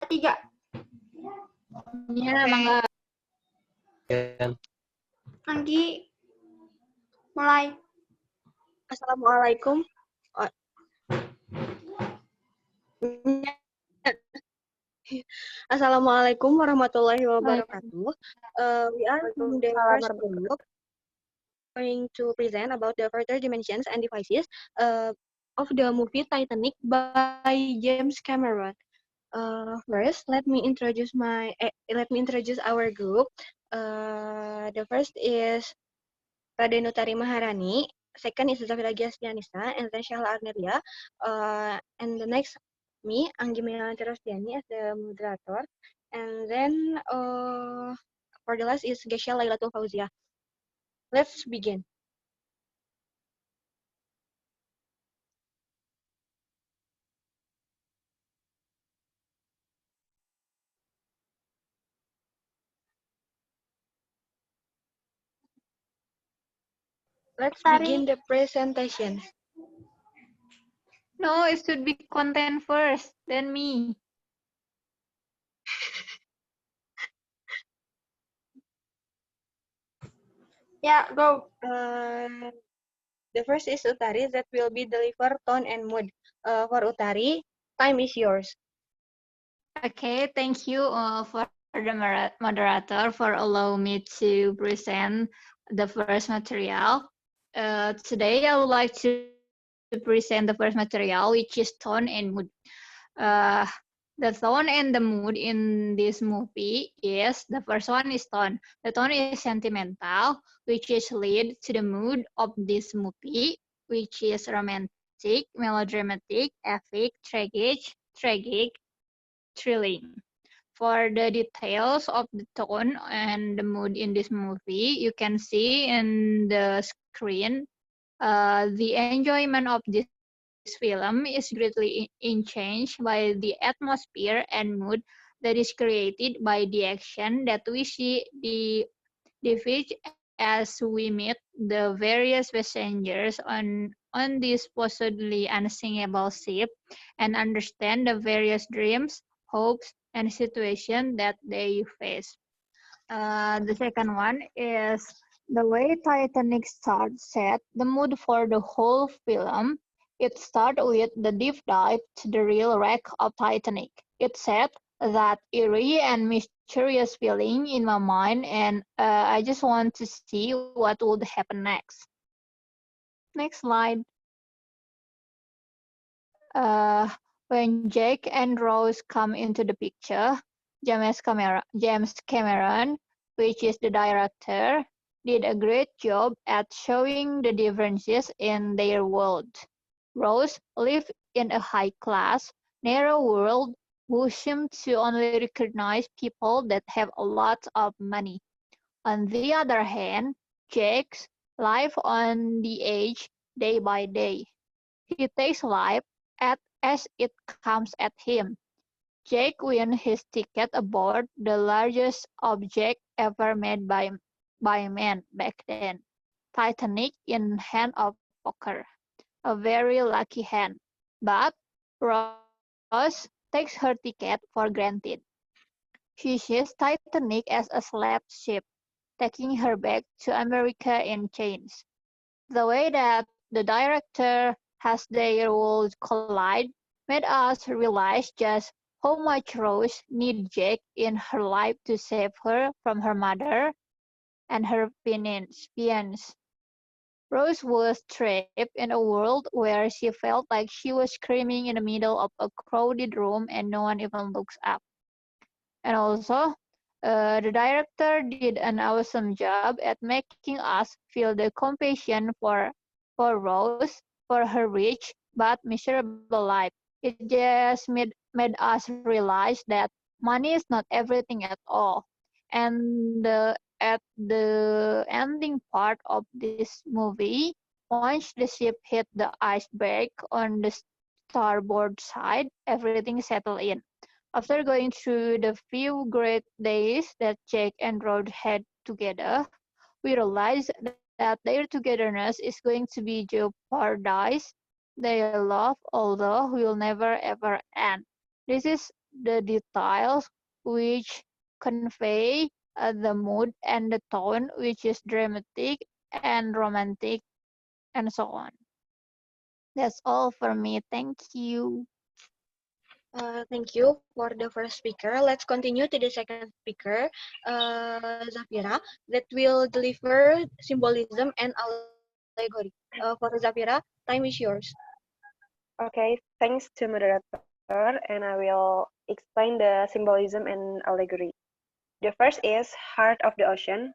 3. Ya, mangga. Anggi, mulai. Assalamualaikum. Assalamualaikum warahmatullahi wabarakatuh. We are from the first group going to present about the further dimensions and devices of the movie Titanic by James Cameron. First, let me introduce our group. The first is Raden Utari Maharani. Second is Zafira Giasdianisa, and then Syahla Arnelia. And the next, me, Anggi Melanti Rosdiani as the moderator. And then for the last is Gesha Lailatul Fauzia. Let's begin. Let's begin the presentation. No, it should be content first, then me. Yeah, go. The first is Utari that will be deliver tone and mood. For Utari, time is yours. Okay, thank you for the moderator for allowing me to present the first material. Today I would like to present the first material, which is tone and mood. The tone and the mood in this movie is, the first one is tone. The tone is sentimental, which is lead to the mood of this movie, which is romantic, melodramatic, epic, tragic, thrilling. For the details of the tone and the mood in this movie, you can see in the screen. The enjoyment of this film is greatly enhanced by the atmosphere and mood that is created by the action that we see depict as we meet the various passengers on this supposedly unsinkable ship and understand the various dreams, hopes, and situations that they face. The second one is the way Titanic set the mood for the whole film. It starts with the deep dive to the real wreck of Titanic. It set that eerie and mysterious feeling in my mind, and I just want to see what would happen next. Next slide. When Jack and Rose come into the picture, James Cameron, which is the director, did a great job at showing the differences in their world. Rose lived in a high-class, narrow world who seemed to only recognize people that have a lot of money. On the other hand, Jack's life on the edge day by day. He takes life as it comes at him. Jack wins his ticket aboard the largest object ever made by man back then, Titanic in hand of poker. A very lucky hand. But Rose takes her ticket for granted. She sees Titanic as a slave ship, taking her back to America in chains. The way that the director has their worlds collide made us realize just how much Rose needs Jack in her life to save her from her mother and her fiance. Rose was trapped in a world where she felt like she was screaming in the middle of a crowded room and no one even looks up. And also, the director did an awesome job at making us feel the compassion for Rose for her rich but miserable life. It just made us realize that money is not everything at all. And at the ending part of this movie, once the ship hit the iceberg on the starboard side, everything settled in. After going through the few great days that Jack and Rose had together, we realized that their togetherness is going to be jeopardized. Their love, although, will never ever end. This is the details which convey the mood and the tone which is dramatic and romantic and so on. That's all for me. Thank you. Thank you for the first speaker. Let's continue to the second speaker, Zafira, that will deliver symbolism and allegory. For Zafira, time is yours. Okay, thanks to moderator, and I will explain the symbolism and allegory. The first is heart of the ocean,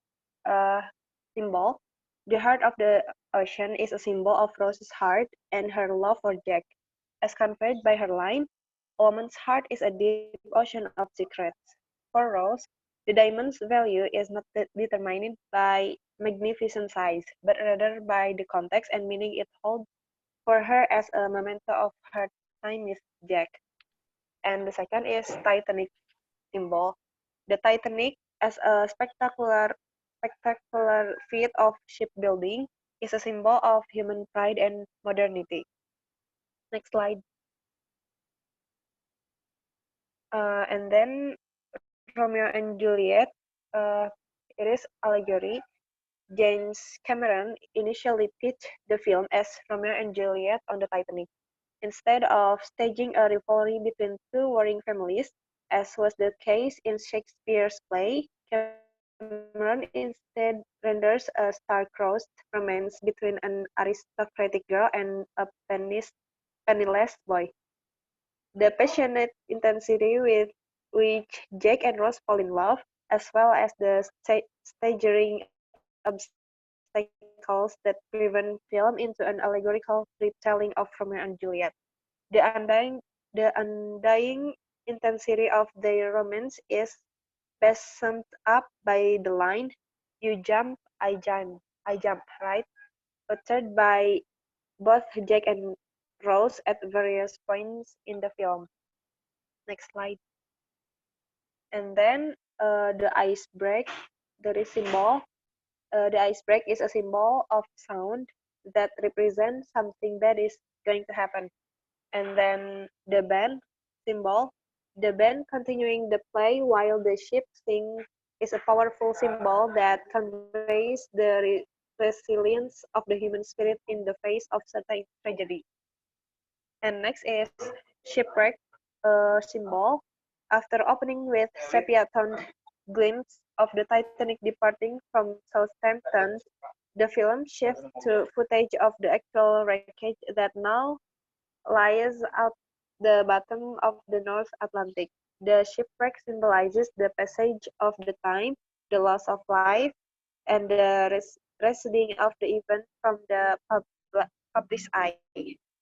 symbol. The heart of the ocean is a symbol of Rose's heart and her love for Jack. As conveyed by her line, a woman's heart is a deep ocean of secrets. For Rose, the diamond's value is not determined by magnificent size, but rather by the context and meaning it holds for her as a memento of her time with Jack. And the second is Titanic symbol. The Titanic, as a spectacular feat of shipbuilding, is a symbol of human pride and modernity. Next slide. And then Romeo and Juliet, it is allegory. James Cameron initially pitched the film as Romeo and Juliet on the Titanic. Instead of staging a rivalry between two warring families, as was the case in Shakespeare's play, Cameron instead renders a star-crossed romance between an aristocratic girl and a penniless boy. The passionate intensity with which Jack and Rose fall in love, as well as the staggering obstacles that prevent film into an allegorical retelling of Romeo and Juliet. The undying intensity of their romance is best summed up by the line, "You jump, I jump," right? Uttered by both Jack and Rose at various points in the film. Next slide. And then the ice break, the symbol. The ice break is a symbol of sound that represents something that is going to happen. And then the band symbol. The band continuing the play while the ship sinks is a powerful symbol that conveys the resilience of the human spirit in the face of certain tragedy. And next is shipwreck symbol. After opening with sepia-toned glimpse of the Titanic departing from Southampton, the film shifts to footage of the actual wreckage that now lies at the bottom of the North Atlantic. The shipwreck symbolizes the passage of the time, the loss of life, and the receding of the event from the public's eye.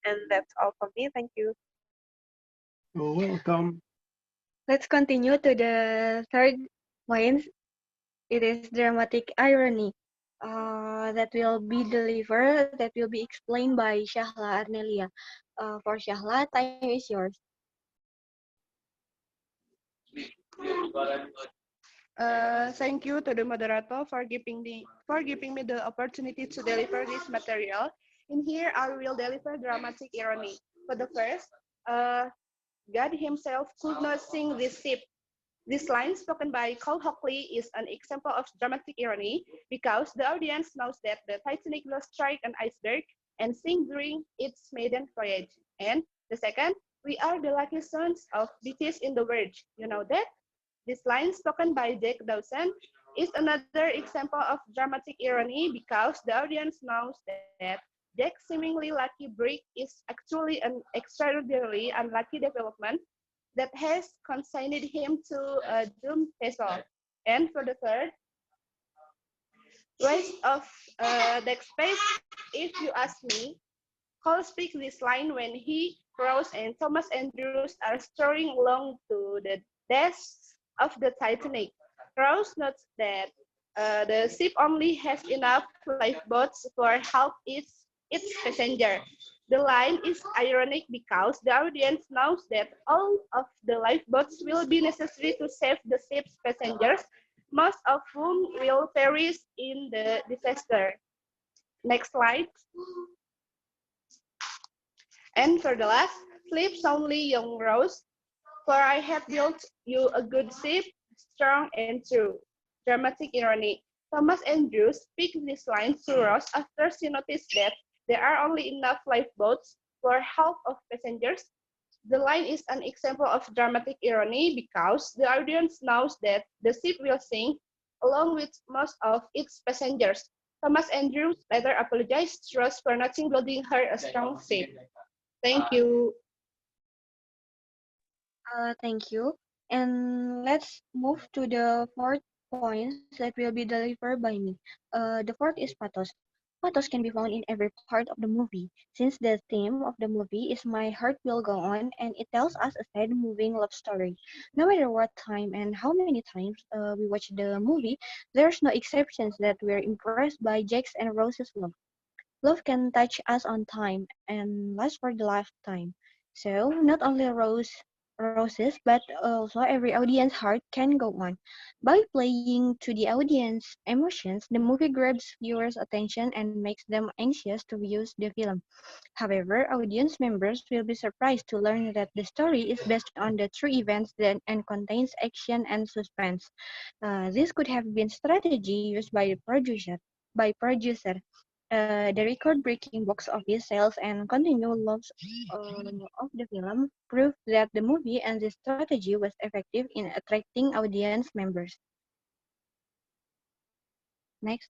And that's all from me. Thank you. You're welcome. Let's continue to the third point. It is dramatic irony that will be delivered, that will be explained by Shahla Arnelia. For Shahla, time is yours. Thank you to the moderator for giving me the opportunity to deliver this material. In here, I will deliver dramatic irony. For the first, God himself could not sink this ship. This line spoken by Cole Hockley is an example of dramatic irony because the audience knows that the Titanic will strike an iceberg and sink during its maiden voyage. And the second, we are the lucky sons of beaches in the verge. You know that? This line spoken by Jack Dawson is another example of dramatic irony because the audience knows that Jack's seemingly lucky break is actually an extraordinarily unlucky development that has consigned him to a doomed vessel. And for the third, waste of deck space, if you ask me, Cole speaks this line when he, Rose, and Thomas Andrews are strolling along to the decks of the Titanic. Rose notes that the ship only has enough lifeboats for half its passenger. The line is ironic because the audience knows that all of the lifeboats will be necessary to save the ship's passengers, most of whom will perish in the disaster. Next slide. And for the last, sleep soundly young Rose. For I have built you a good ship, strong and true. Dramatic irony. Thomas Andrews speaks these lines to Rose after she noticed that there are only enough lifeboats for half of passengers. The line is an example of dramatic irony because the audience knows that the ship will sink along with most of its passengers. Thomas Andrews later apologized to Rose for not building her a strong ship. Thank you. Thank you. And let's move to the fourth point that will be delivered by me. The fourth is pathos. Pathos can be found in every part of the movie, since the theme of the movie is My Heart Will Go On, and it tells us a sad, moving love story. No matter what time and how many times we watch the movie, there's no exceptions that we're impressed by Jack's and Rose's love. Love can touch us on time and last for the lifetime. So not only roses, but also every audience heart can go on. By playing to the audience emotions, the movie grabs viewers' attention and makes them anxious to view the film. However, audience members will be surprised to learn that the story is based on the true events and contains action and suspense. This could have been strategy used by the producer. The record-breaking box office sales and continued loss of the film prove that the movie and the strategy was effective in attracting audience members. Next.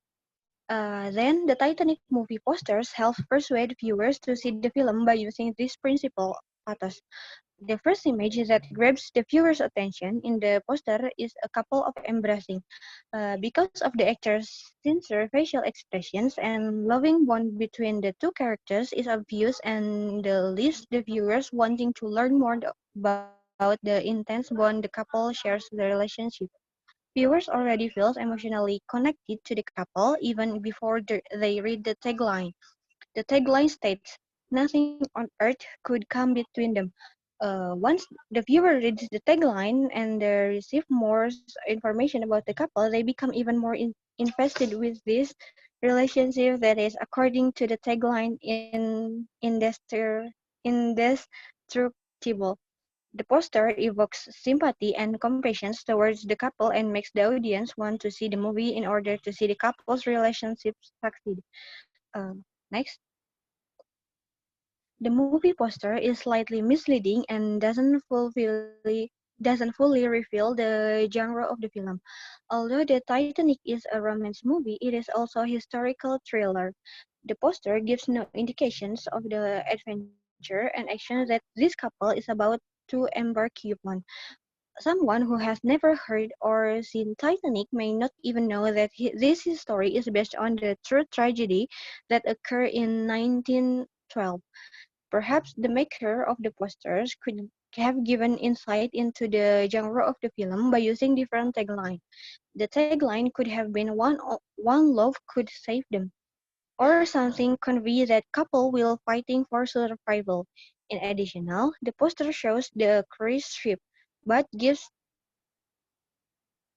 Then, the Titanic movie posters help persuade viewers to see the film by using this principle, pathos. The first image that grabs the viewer's attention in the poster is a couple of embracing. Because of the actors' sincere facial expressions and loving bond between the two characters is obvious and leaves the viewers wanting to learn more about the intense bond the couple shares the relationship. Viewers already feel emotionally connected to the couple even before they read the tagline. The tagline states, "Nothing on earth could come between them." Once the viewer reads the tagline and they receive more information about the couple, they become even more invested with this relationship that is, according to the tagline, indestructible. The poster evokes sympathy and compassion towards the couple and makes the audience want to see the movie in order to see the couple's relationship succeed. Next. The movie poster is slightly misleading and doesn't fully reveal the genre of the film. Although the Titanic is a romance movie, it is also a historical thriller. The poster gives no indications of the adventure and action that this couple is about to embark upon. Someone who has never heard or seen Titanic may not even know that this story is based on the true tragedy that occurred in 1912. Perhaps the maker of the posters could have given insight into the genre of the film by using different tagline. The tagline could have been one love could save them, or something convey that couple will fighting for survival. In addition, the poster shows the cruise ship, but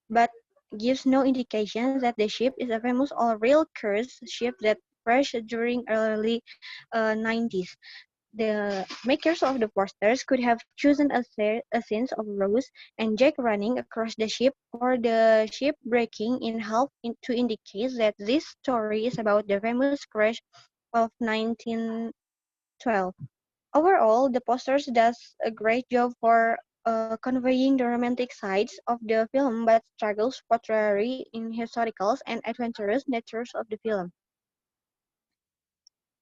but gives no indication that the ship is a famous or real cruise ship that crashed during early 90s. The makers of the posters could have chosen a scene of Rose and Jack running across the ship or the ship breaking in half to indicate that this story is about the famous crash of 1912. Overall, the posters does a great job for conveying the romantic sides of the film but struggles portraying in historical and adventurous natures of the film.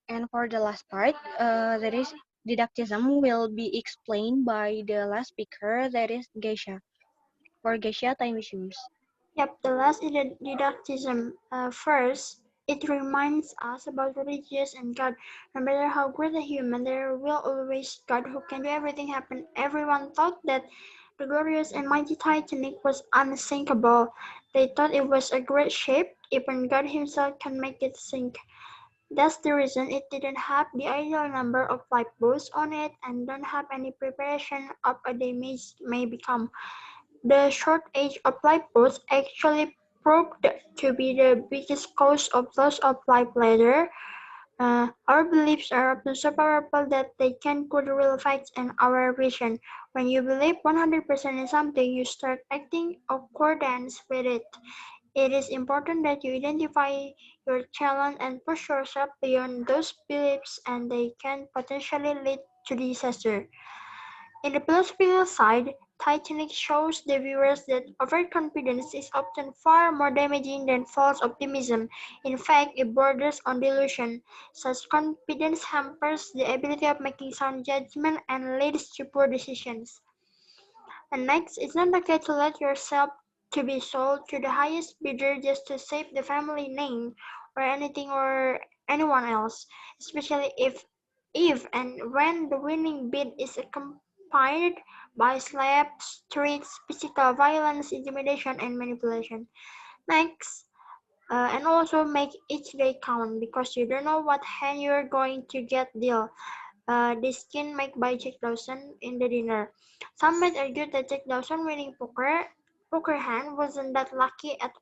And for the last part, that is didactism will be explained by the last speaker, that is Geisha. For Geisha, time is yours. Yep, the last is the didactism. First, it reminds us about religious and God. No matter how great a human, there will always God who can do everything happen. Everyone thought that the glorious and mighty Titanic was unsinkable. They thought it was a great ship. Even God himself can make it sink. That's the reason it didn't have the ideal number of lifeboats on it and don't have any preparation of a damage may become. The shortage of lifeboats actually proved to be the biggest cause of loss of life later. Our beliefs are often so powerful that they can put real facts in our vision. When you believe 100% in something, you start acting accordance with it. It is important that you identify your challenge and push yourself beyond those beliefs, and they can potentially lead to disaster. In the philosophical side, Titanic shows the viewers that overconfidence is often far more damaging than false optimism. In fact, it borders on delusion. Such confidence hampers the ability of making sound judgment and leads to poor decisions. And next, it's not okay to let yourself to be sold to the highest bidder just to save the family name or anything or anyone else, especially if and when the winning bid is accompanied by slaps, threats, physical violence, intimidation, and manipulation. Next, and also make each day count because you don't know what hand you're going to get dealt. This skin made by Jack Dawson in the dinner. Some might argue that Jack Dawson winning poker hand wasn't that lucky at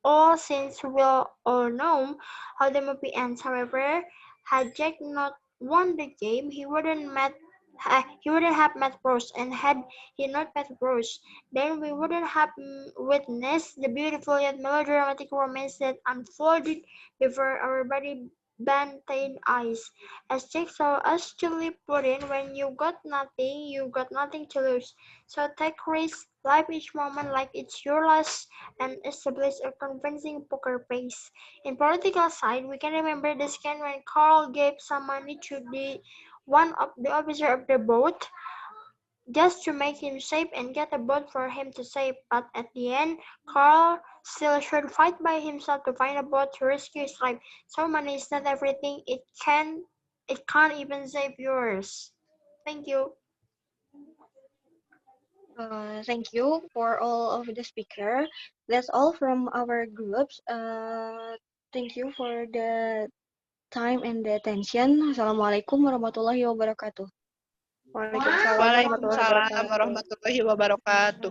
all since we all know how the movie ends. However, had Jack not won the game, he wouldn't have met Rose, and had he not met Rose, then we wouldn't have witnessed the beautiful yet melodramatic romance that unfolded before our body band-aid eyes. As Jake so astutely put in, when you got nothing to lose. So take risks, live each moment like it's your last, and establish a convincing poker face. In political side, we can remember the scene when Carl gave some money to the one of the officer of the boat just to make him safe and get a boat for him to save. But at the end, Carl still should fight by himself to find a boat to rescue his life. So money is not everything. It can't even save yours. Thank you. Thank you for all of the speaker. That's all from our groups. Thank you for the time and the attention. Assalamualaikum warahmatullahi wabarakatuh. Waalaikumsalam warahmatullahi Waalaikumsalam wabarakatuh. warahmatullahi wabarakatuh.